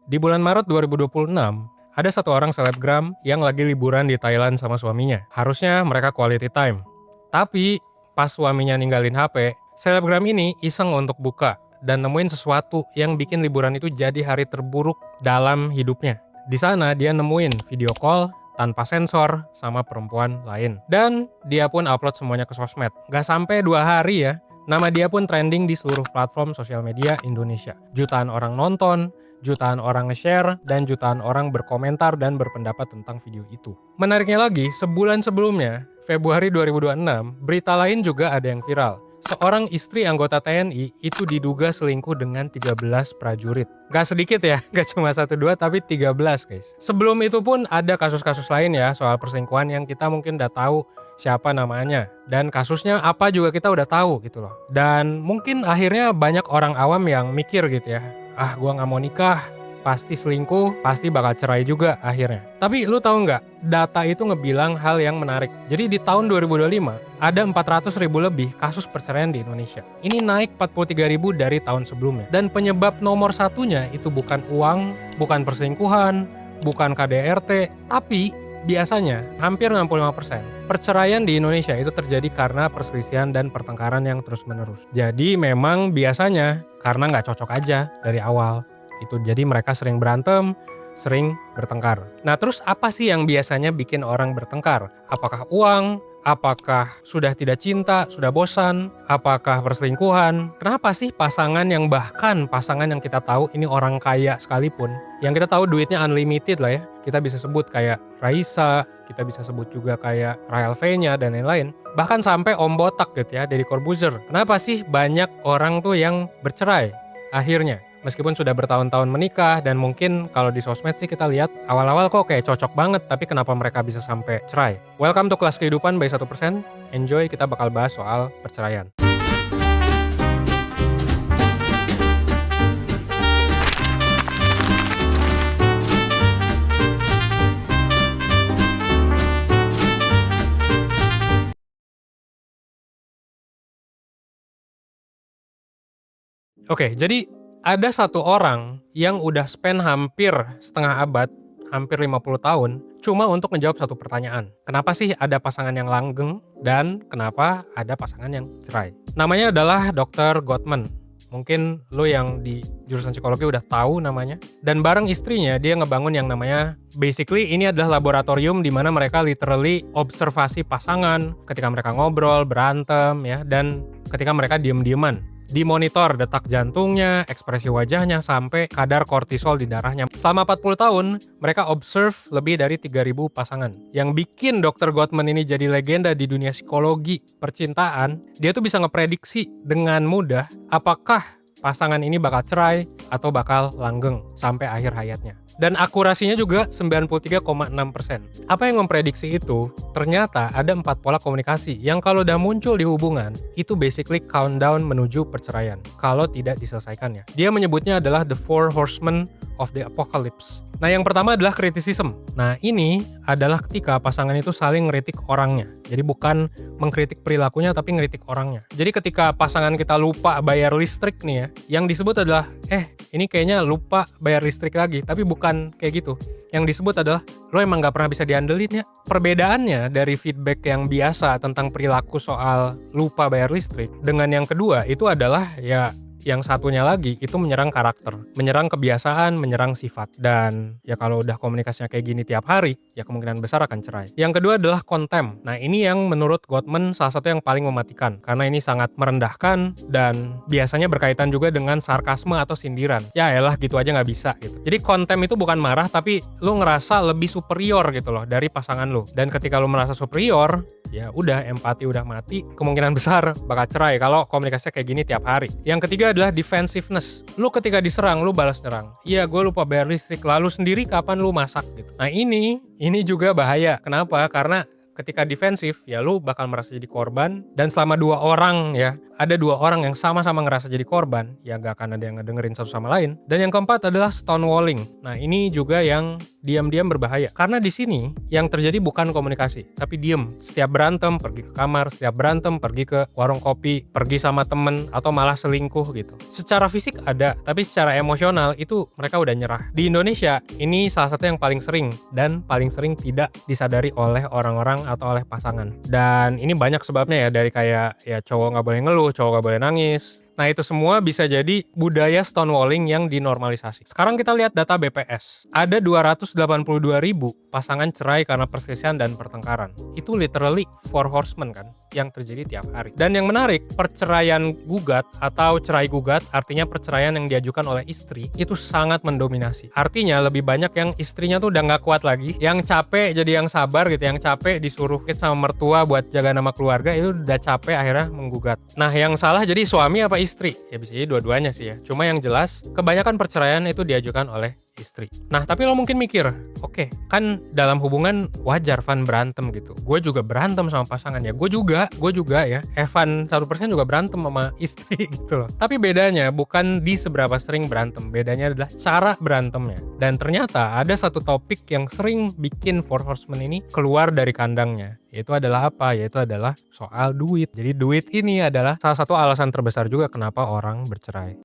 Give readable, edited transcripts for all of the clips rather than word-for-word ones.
Di bulan Maret 2026, ada satu orang selebgram yang lagi liburan di Thailand sama suaminya. Harusnya mereka quality time. Tapi pas suaminya ninggalin HP, selebgram ini iseng untuk buka dan nemuin sesuatu yang bikin liburan itu jadi hari terburuk dalam hidupnya. Di sana dia nemuin video call tanpa sensor sama perempuan lain. Dan dia pun upload semuanya ke sosmed. Gak sampai 2 hari ya, nama dia pun trending di seluruh platform sosial media Indonesia. Jutaan orang nonton, jutaan orang nge-share, dan jutaan orang berkomentar dan berpendapat tentang video itu. Menariknya lagi, sebulan sebelumnya, Februari 2026, berita lain juga ada yang viral. Seorang istri anggota TNI itu diduga selingkuh dengan 13 prajurit. Gak sedikit ya, gak cuma 1-2 tapi 13 guys. Sebelum itu pun ada kasus-kasus lain ya soal perselingkuhan yang kita mungkin udah tahu siapa namanya. Dan kasusnya apa juga kita udah tahu gitu loh. Dan mungkin akhirnya banyak orang awam yang mikir gitu ya, gua gak mau nikah, pasti selingkuh, pasti bakal cerai juga akhirnya. Tapi lu tahu nggak, data itu ngebilang hal yang menarik. Jadi di tahun 2025, ada 400.000 lebih kasus perceraian di Indonesia. Ini naik 43.000 dari tahun sebelumnya. Dan penyebab nomor satunya itu bukan uang, bukan perselingkuhan, bukan KDRT, tapi biasanya hampir 65% perceraian di Indonesia itu terjadi karena perselisihan dan pertengkaran yang terus-menerus. Jadi memang biasanya karena nggak cocok aja dari awal. Itu jadi mereka sering berantem, sering bertengkar. Nah terus apa sih yang biasanya bikin orang bertengkar? Apakah uang? Apakah sudah tidak cinta, sudah bosan? Apakah perselingkuhan? Kenapa sih pasangan yang bahkan pasangan yang kita tahu ini orang kaya sekalipun, yang kita tahu duitnya unlimited lah ya, kita bisa sebut kayak Raisa, kita bisa sebut juga kayak Rahel V-nya dan lain-lain, bahkan sampai Om Botak gitu ya, Deddy Corbuzier. Kenapa sih banyak orang tuh yang bercerai akhirnya? Meskipun sudah bertahun-tahun menikah dan mungkin kalau di sosmed sih kita lihat awal-awal kok kayak cocok banget, tapi kenapa mereka bisa sampai cerai? Welcome to Kelas Kehidupan by 1%. Enjoy, kita bakal bahas soal perceraian. Oke, jadi ada satu orang yang udah spend hampir setengah abad, hampir 50 tahun, cuma untuk menjawab satu pertanyaan. Kenapa sih ada pasangan yang langgeng dan kenapa ada pasangan yang cerai? Namanya adalah Dr. Gottman. Mungkin lo yang di jurusan psikologi udah tahu namanya. Dan bareng istrinya dia ngebangun yang namanya, basically ini adalah laboratorium di mana mereka literally observasi pasangan ketika mereka ngobrol, berantem ya, dan ketika mereka diem-dieman. Dimonitor detak jantungnya, ekspresi wajahnya, sampai kadar kortisol di darahnya. Selama 40 tahun, mereka observe lebih dari 3.000 pasangan. Yang bikin Dr. Gottman ini jadi legenda di dunia psikologi percintaan, dia tuh bisa ngeprediksi dengan mudah apakah pasangan ini bakal cerai atau bakal langgeng sampai akhir hayatnya. Dan akurasinya juga 93,6%. Apa yang memprediksi itu? Ternyata ada 4 pola komunikasi yang kalau udah muncul di hubungan, itu basically countdown menuju perceraian kalau tidak diselesaikannya. Dia menyebutnya adalah the 4 horsemen of the apocalypse. Nah yang pertama adalah criticism. Nah ini adalah ketika pasangan itu saling ngeritik orangnya. Jadi bukan mengkritik perilakunya tapi ngeritik orangnya. Jadi ketika pasangan kita lupa bayar listrik nih ya, yang disebut adalah ini kayaknya lupa bayar listrik lagi, tapi bukan kayak gitu. Yang disebut adalah lo emang gak pernah bisa diandelin ya. Perbedaannya dari feedback yang biasa tentang perilaku soal lupa bayar listrik dengan yang kedua itu adalah ya yang satunya lagi itu menyerang karakter, menyerang kebiasaan, menyerang sifat. Dan ya kalau udah komunikasinya kayak gini tiap hari, ya kemungkinan besar akan cerai. Yang kedua adalah contempt. Nah ini yang menurut Gottman salah satu yang paling mematikan, karena ini sangat merendahkan dan biasanya berkaitan juga dengan sarkasme atau sindiran. Ya elah gitu aja gak bisa gitu. Jadi contempt itu bukan marah, tapi lu ngerasa lebih superior gitu loh dari pasangan lu. Dan ketika lu merasa superior, ya udah empati udah mati, kemungkinan besar bakal cerai kalau komunikasinya kayak gini tiap hari. Yang ketiga adalah defensiveness. Lu ketika diserang, lu balas nyerang. Iya gue lupa bayar listrik, lalu sendiri kapan lu masak gitu. Nah ini juga bahaya. Kenapa? Karena Ketika defensif, ya lu bakal merasa jadi korban. Dan selama ada dua orang yang sama-sama ngerasa jadi korban, ya gak akan ada yang ngedengerin satu sama lain. Dan yang keempat adalah stonewalling. Nah, ini juga yang diam-diam berbahaya. Karena di sini yang terjadi bukan komunikasi, tapi diem. Setiap berantem pergi ke kamar, setiap berantem pergi ke warung kopi, pergi sama temen, atau malah selingkuh gitu. Secara fisik ada, tapi secara emosional itu mereka udah nyerah. Di Indonesia, ini salah satu yang paling sering dan paling sering tidak disadari oleh orang-orang atau oleh pasangan. Dan ini banyak sebabnya ya, dari kayak ya cowok nggak boleh ngeluh, cowok nggak boleh nangis. Nah, itu semua bisa jadi budaya stonewalling yang dinormalisasi. Sekarang kita lihat data BPS. Ada 282.000 pasangan cerai karena perselisihan dan pertengkaran. Itu literally 4 horsemen kan, yang terjadi tiap hari. Dan yang menarik, perceraian gugat atau cerai gugat, artinya perceraian yang diajukan oleh istri, itu sangat mendominasi. Artinya lebih banyak yang istrinya tuh udah nggak kuat lagi, yang capek jadi yang sabar gitu, yang capek disuruh sama mertua buat jaga nama keluarga, itu udah capek akhirnya menggugat. Nah, yang salah jadi suami apa istri? Ya bisa jadi dua-duanya sih ya. Cuma yang jelas, kebanyakan perceraian itu diajukan oleh istri. Nah, tapi lo mungkin mikir, oke, kan dalam hubungan wajar Van berantem gitu. Gue juga berantem sama pasangannya. Gue juga ya. Evan 1% juga berantem sama istri gitu loh. Tapi bedanya bukan di seberapa sering berantem. Bedanya adalah cara berantemnya. Dan ternyata ada satu topik yang sering bikin Four Horsemen ini keluar dari kandangnya. Yaitu adalah apa? Yaitu adalah soal duit. Jadi duit ini adalah salah satu alasan terbesar juga kenapa orang bercerai.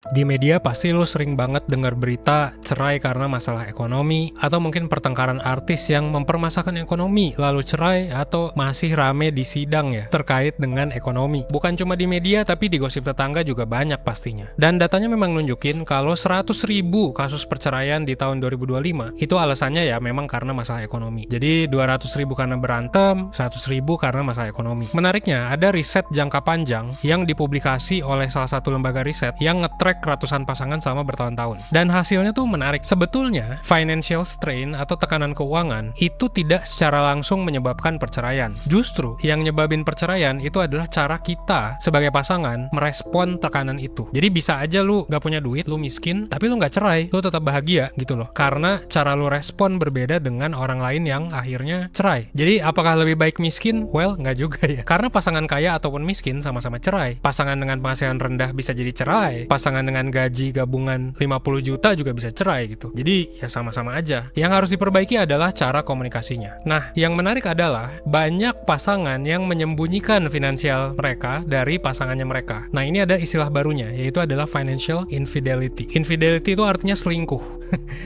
Di media pasti lo sering banget dengar berita cerai karena masalah ekonomi, atau mungkin pertengkaran artis yang mempermasalahkan ekonomi lalu cerai, atau masih rame di sidang ya terkait dengan ekonomi. Bukan cuma di media, tapi di gosip tetangga juga banyak pastinya. Dan datanya memang nunjukin kalau 100.000 kasus perceraian di tahun 2025 itu alasannya ya memang karena masalah ekonomi. Jadi 200.000 karena berantem, 100.000 karena masalah ekonomi. Menariknya, ada riset jangka panjang yang dipublikasi oleh salah satu lembaga riset yang nge-track ratusan pasangan selama bertahun-tahun. Dan hasilnya tuh menarik. Sebetulnya, financial strain atau tekanan keuangan itu tidak secara langsung menyebabkan perceraian. Justru, yang nyebabin perceraian itu adalah cara kita sebagai pasangan merespon tekanan itu. Jadi bisa aja lu gak punya duit, lu miskin, tapi lu gak cerai, lu tetap bahagia gitu loh. Karena cara lu respon berbeda dengan orang lain yang akhirnya cerai. Jadi apakah lebih baik miskin? Well, gak juga ya. Karena pasangan kaya ataupun miskin sama-sama cerai. Pasangan dengan penghasilan rendah bisa jadi cerai. Pasangan dengan gaji gabungan 50 juta juga bisa cerai gitu. Jadi ya sama-sama aja. Yang harus diperbaiki adalah cara komunikasinya. Nah, yang menarik adalah banyak pasangan yang menyembunyikan finansial mereka dari pasangannya mereka. Nah, ini ada istilah barunya, yaitu adalah financial infidelity. Infidelity itu artinya selingkuh.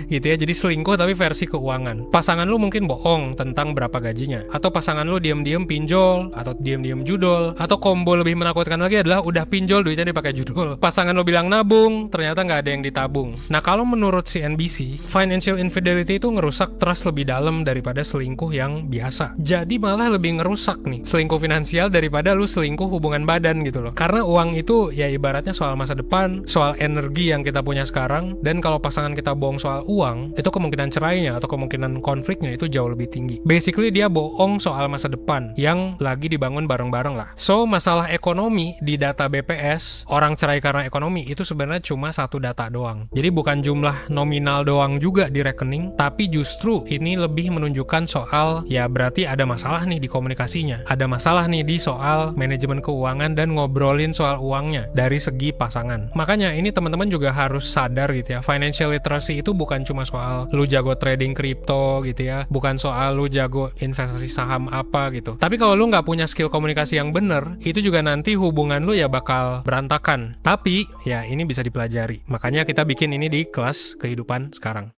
Gitu ya, jadi selingkuh tapi versi keuangan. Pasangan lu mungkin bohong tentang berapa gajinya. Atau pasangan lu diam-diam pinjol, atau diam-diam judol. Atau combo lebih menakutkan lagi adalah udah pinjol duitnya dipakai judol. Pasangan lu bilang nabung, ternyata nggak ada yang ditabung. Nah, kalau menurut CNBC, financial infidelity itu ngerusak trust lebih dalam daripada selingkuh yang biasa. Jadi malah lebih ngerusak nih selingkuh finansial daripada lu selingkuh hubungan badan gitu loh. Karena uang itu ya ibaratnya soal masa depan, soal energi yang kita punya sekarang, dan kalau pasangan kita bohong soal uang, itu kemungkinan cerainya atau kemungkinan konfliknya itu jauh lebih tinggi. Basically dia bohong soal masa depan yang lagi dibangun bareng-bareng lah. So, masalah ekonomi di data BPS, orang cerai karena ekonomi itu sebenarnya cuma satu data doang. Jadi bukan jumlah nominal doang juga di rekening, tapi justru ini lebih menunjukkan soal ya berarti ada masalah nih di komunikasinya. Ada masalah nih di soal manajemen keuangan dan ngobrolin soal uangnya dari segi pasangan. Makanya ini teman-teman juga harus sadar gitu ya. Financial literacy itu bukan cuma soal lu jago trading kripto gitu ya. Bukan soal lu jago investasi saham apa gitu. Tapi kalau lu nggak punya skill komunikasi yang bener, itu juga nanti hubungan lu ya bakal berantakan. Tapi ya ini bisa dipelajari. Makanya kita bikin ini di kelas kehidupan sekarang.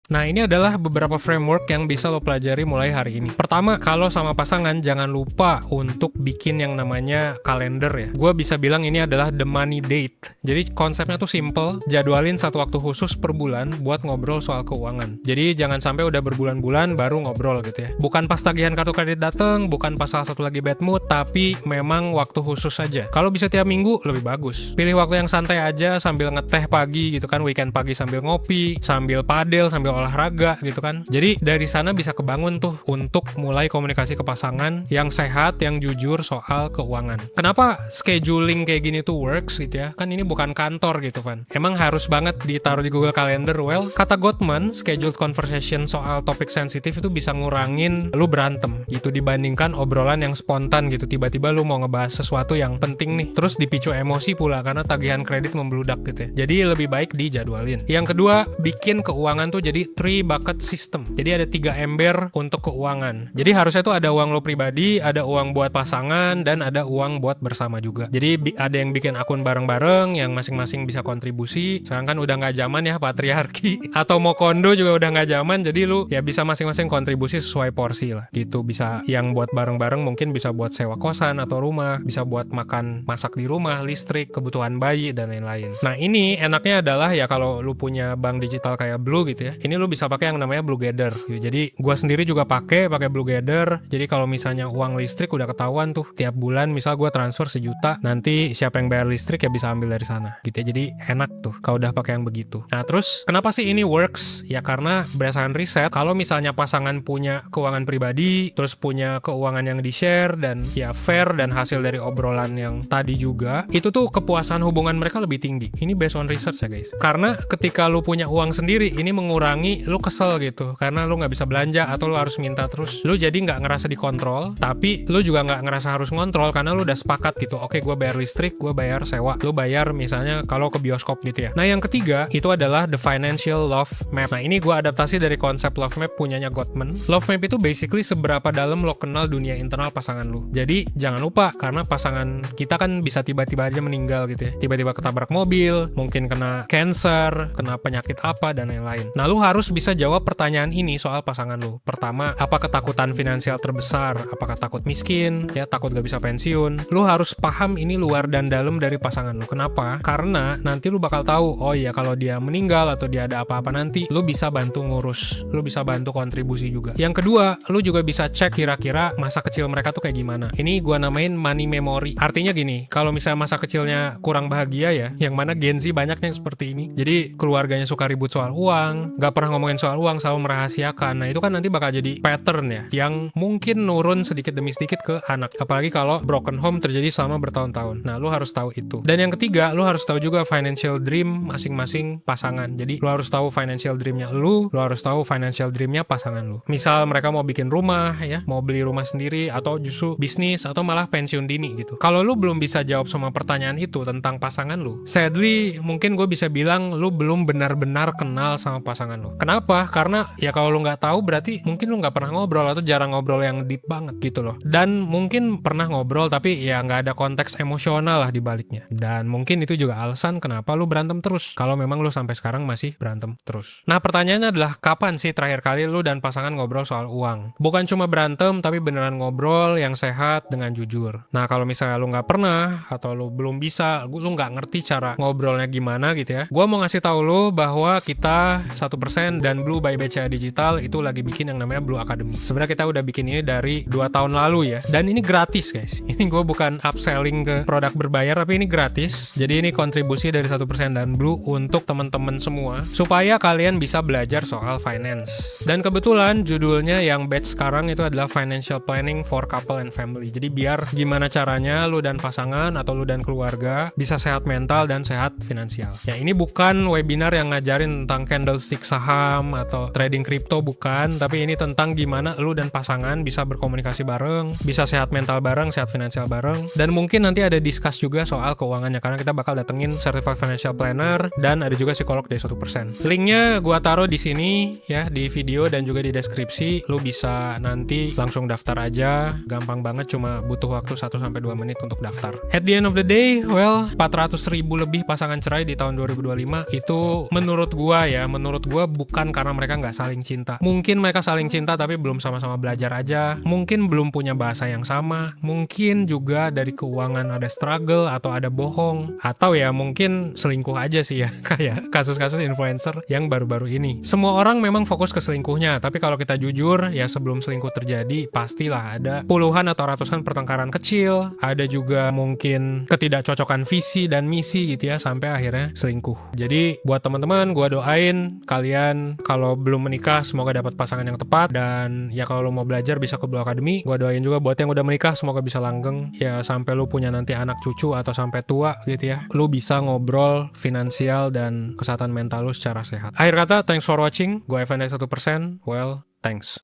Nah, ini adalah beberapa framework yang bisa lo pelajari mulai hari ini. Pertama, kalau sama pasangan jangan lupa untuk bikin yang namanya kalender ya. Gue bisa bilang ini adalah the money date. Jadi konsepnya tuh simple, jadwalin satu waktu khusus per bulan buat ngobrol soal keuangan. Jadi jangan sampai udah berbulan-bulan baru ngobrol gitu ya. Bukan pas tagihan kartu kredit dateng, bukan pas salah satu lagi bad mood, tapi memang waktu khusus saja. Kalau bisa tiap minggu lebih bagus. Pilih waktu yang santai aja sambil ngeteh pagi gitu kan, weekend pagi sambil ngopi, sambil padel, sambil olahraga gitu kan. Jadi dari sana bisa kebangun tuh untuk mulai komunikasi ke pasangan yang sehat, yang jujur soal keuangan. Kenapa scheduling kayak gini tuh works gitu ya? Kan ini bukan kantor gitu Van. Emang harus banget ditaruh di Google Calendar? Well, kata Gottman, scheduled conversation soal topik sensitif itu bisa ngurangin lu berantem gitu dibandingkan obrolan yang spontan gitu. Tiba-tiba lu mau ngebahas sesuatu yang penting nih, terus dipicu emosi pula karena tagihan kredit membludak gitu ya. Jadi lebih baik dijadwalin. Yang kedua, bikin keuangan tuh jadi 3 bucket system. Jadi ada 3 ember untuk keuangan. Jadi harusnya tuh ada uang lo pribadi, ada uang buat pasangan, dan ada uang buat bersama juga. Jadi ada yang bikin akun bareng-bareng yang masing-masing bisa kontribusi. Sekarang kan udah nggak zaman ya patriarki, atau mau kondo juga udah nggak zaman. Jadi lu ya bisa masing-masing kontribusi sesuai porsi lah. Gitu bisa yang buat bareng-bareng mungkin bisa buat sewa kosan atau rumah, bisa buat makan masak di rumah, listrik, kebutuhan bayi dan lain-lain. Nah ini enaknya adalah ya kalau lu punya bank digital kayak Blue gitu ya, ini lu bisa pakai yang namanya Bluegather gitu. Jadi gua sendiri juga pakai Bluegather. Jadi kalau misalnya uang listrik udah ketahuan tuh tiap bulan, misal gua transfer 1 juta, nanti siapa yang bayar listrik ya bisa ambil dari sana gitu ya. Jadi enak tuh kalau udah pakai yang begitu. Nah terus kenapa sih ini works? Ya karena berdasarkan riset, kalau misalnya pasangan punya keuangan pribadi, terus punya keuangan yang di-share dan ya fair dan hasil dari obrolan yang tadi juga, itu tuh kepuasan hubungan mereka lebih tinggi. Ini based on research ya guys. Karena ketika lu punya uang sendiri, ini mengurangi lu kesel gitu karena lu nggak bisa belanja atau lu harus minta terus. Lu jadi nggak ngerasa dikontrol, tapi lu juga nggak ngerasa harus ngontrol karena lu udah sepakat gitu. Oke, gue bayar listrik, gue bayar sewa, lu bayar misalnya kalau ke bioskop gitu ya. Nah yang ketiga itu adalah the financial love map. Nah ini gue adaptasi dari konsep love map punyanya Gottman. Love map itu basically seberapa dalam lo kenal dunia internal pasangan lu. Jadi jangan lupa karena pasangan kita kan bisa tiba-tiba aja meninggal gitu ya. Tiba-tiba ketabrak mobil, mungkin kena cancer, kena penyakit apa dan lain-lain. Nah, lu harus bisa jawab pertanyaan ini soal pasangan lu. Pertama, apa ketakutan finansial terbesar? Apakah takut miskin? Ya, takut gak bisa pensiun? Lu harus paham ini luar dan dalam dari pasangan lu. Kenapa? Karena nanti lu bakal tahu, oh iya kalau dia meninggal atau dia ada apa-apa nanti, lu bisa bantu ngurus. Lu bisa bantu kontribusi juga. Yang kedua, lu juga bisa cek kira-kira masa kecil mereka tuh kayak gimana. Ini gua namain money memory. Artinya gini, kalau misalnya masa kecilnya kurang bahagia ya, yang mana Gen Z banyaknya seperti ini. Jadi keluarganya suka ribut soal uang, gak pernah ngomongin soal uang, selalu merahasiakan. Nah itu kan nanti bakal jadi pattern ya, yang mungkin nurun sedikit demi sedikit ke anak. Apalagi kalau broken home terjadi selama bertahun-tahun. Nah lu harus tahu itu. Dan yang ketiga, lu harus tahu juga financial dream masing-masing pasangan. Jadi lu harus tahu financial dreamnya lu harus tahu financial dreamnya pasangan lu. Misal mereka mau bikin rumah ya, mau beli rumah sendiri, atau justru bisnis, atau malah pensiun dini gitu. Kalau lu belum bisa jawab semua pertanyaan itu tentang pasangan lu, sadly mungkin gue bisa bilang lu belum benar-benar kenal sama pasangan lu. Kenapa? Karena ya kalau lu nggak tahu berarti mungkin lu nggak pernah ngobrol atau jarang ngobrol yang deep banget gitu loh. Dan mungkin pernah ngobrol tapi ya nggak ada konteks emosional lah di baliknya. Dan mungkin itu juga alasan kenapa lu berantem terus. Kalau memang lu sampai sekarang masih berantem terus. Nah pertanyaannya adalah kapan sih terakhir kali lu dan pasangan ngobrol soal uang? Bukan cuma berantem tapi beneran ngobrol yang sehat dengan jujur. Nah kalau misalnya lu nggak pernah atau lu belum bisa, lu nggak ngerti cara ngobrolnya gimana gitu ya, gue mau ngasih tahu lu bahwa kita 1% dan Blue by BCA Digital itu lagi bikin yang namanya Blue Academy. Sebenarnya kita udah bikin ini dari 2 tahun lalu ya, dan ini gratis guys. Ini gue bukan upselling ke produk berbayar, tapi ini gratis. Jadi ini kontribusi dari 1% dan Blue untuk teman-teman semua supaya kalian bisa belajar soal finance. Dan kebetulan judulnya yang batch sekarang itu adalah Financial Planning for Couple and Family. Jadi biar gimana caranya lu dan pasangan atau lu dan keluarga bisa sehat mental dan sehat finansial. Ya ini bukan webinar yang ngajarin tentang candlestick saham atau trading kripto, bukan, tapi ini tentang gimana lu dan pasangan bisa berkomunikasi bareng, bisa sehat mental bareng, sehat finansial bareng, dan mungkin nanti ada discuss juga soal keuangannya karena kita bakal datengin certified financial planner dan ada juga psikolog dari 1%. Linknya gua taruh di sini ya, di video dan juga di deskripsi. Lu bisa nanti langsung daftar aja, gampang banget, cuma butuh waktu 1-2 menit untuk daftar. At the end of the day, well, 400.000 lebih pasangan cerai di tahun 2025 itu menurut gua bukan karena mereka nggak saling cinta. Mungkin mereka saling cinta tapi belum sama-sama belajar aja, mungkin belum punya bahasa yang sama, mungkin juga dari keuangan ada struggle atau ada bohong, atau ya mungkin selingkuh aja sih ya, kayak kasus-kasus influencer yang baru-baru ini. Semua orang memang fokus ke selingkuhnya, tapi kalau kita jujur ya sebelum selingkuh terjadi pastilah ada puluhan atau ratusan pertengkaran kecil, ada juga mungkin ketidakcocokan visi dan misi gitu ya, sampai akhirnya selingkuh. Jadi buat teman-teman, gua doain kalian Dan kalau belum menikah, semoga dapat pasangan yang tepat. Dan ya kalau lo mau belajar bisa ke Blue Academy. Gue doain juga buat yang udah menikah, semoga bisa langgeng. Ya sampai lo punya nanti anak cucu atau sampai tua gitu ya. Lo bisa ngobrol finansial dan kesehatan mental lo secara sehat. Akhir kata, thanks for watching. Gue FNX 1%. Well, thanks.